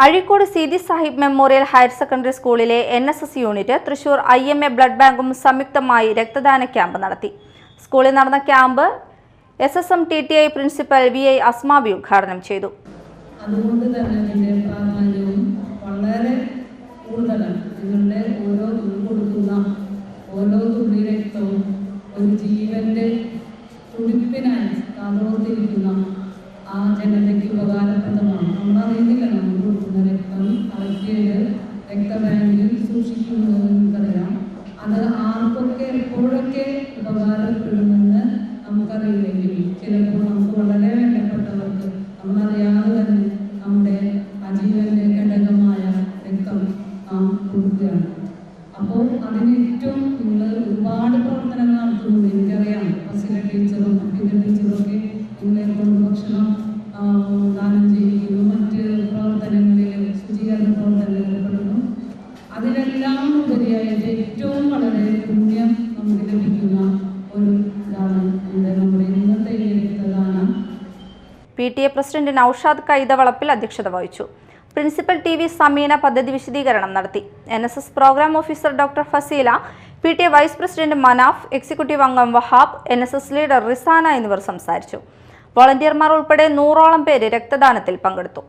Azhikode Seethi Sahib memorial higher secondary സ്കൂളിലെ NSS unit Thrissur IMA blood ബാങ്കും സംയുക്തമായി രക്തദാന ക്യാമ്പ് നടത്തി. സ്കൂളിൽ നടന്ന camp SSM TTI principal VI Asmabi ഉദ്ഘാടനം ചെയ്തു. അതുകൊണ്ട് തന്നെ ഇതിന്റെ പ്രാധാന്യവും വളരെ കൂടുതലാണ്. നിങ്ങളുടെ ഓരോ കൊടുക്കുന്ന ഓരോ തുള്ളി രക്തവും ഒരു ജീവന്റെ തുടിപ്പിനായി കാതോർത്തിരിക്കുന്ന ആ ജനതയ്ക്ക് ഉപകാരപ്രദമാണ്. നമ്മളറിയുന്നില്ല നമ്മൾ കൊടുക്കുന്ന രക്തം കളക്ട് ചെയ്ത് രക്തബാങ്കിൽ സൂക്ഷിക്കുന്നത് നമുക്കറിയാം. അത് ആർക്കൊക്കെ എപ്പോഴൊക്കെ ഉപകാരപ്പെടുമെന്ന് നമുക്കറിയില്ലെങ്കിൽ ചിലപ്പോൾ നമുക്ക് വളരെ വേണ്ടപ്പെട്ടവർക്ക് നമ്മളറിയാതെ തന്നെ നമ്മുടെ ആജീവന്റെ ഘടകമായ രക്തം നാം കൊടുക്കുകയാണ്. അപ്പോൾ അതിന് ഏറ്റവും നിങ്ങൾ ഒരുപാട് പ്രവർത്തനങ്ങൾ നടത്തുന്നുണ്ട്. എനിക്കറിയാം ഫസില ടീച്ചറും അഭിന ടീച്ചറൊക്കെ നിങ്ങളെ കൊണ്ട് ഭക്ഷണം ദാനം ചെയ്യുന്നു, മറ്റ് പ്രവർത്തനങ്ങളിൽ ശുചീകരണ പ്രവർത്തനങ്ങളിൽ ഏർപ്പെടുന്നു. അതിലെല്ലാം ഉപരിയായിട്ട് ഏറ്റവും വളരെ പുണ്യം നമുക്ക് ലഭിക്കുന്ന ഒരു ഇതാണ് നമ്മുടെ ഇന്നത്തെ രക്തദാനം. PTA പ്രസിഡന്റ് നൌഷാദ് കൈതവളപ്പിൽ അധ്യക്ഷത വഹിച്ചു. പ്രിൻസിപ്പൽ TV സമീന പദ്ധതി വിശദീകരണം നടത്തി. NSS programme officer doctor Faseela, PTA vice president Manaf, executive അംഗം വഹാബ്, NSS ലീഡർ റിസാന എന്നിവർ സംസാരിച്ചു. വോളണ്ടിയർമാർ ഉൾപ്പെടെ 100ഓളം പേര് രക്തദാനത്തിൽ പങ്കെടുത്തു.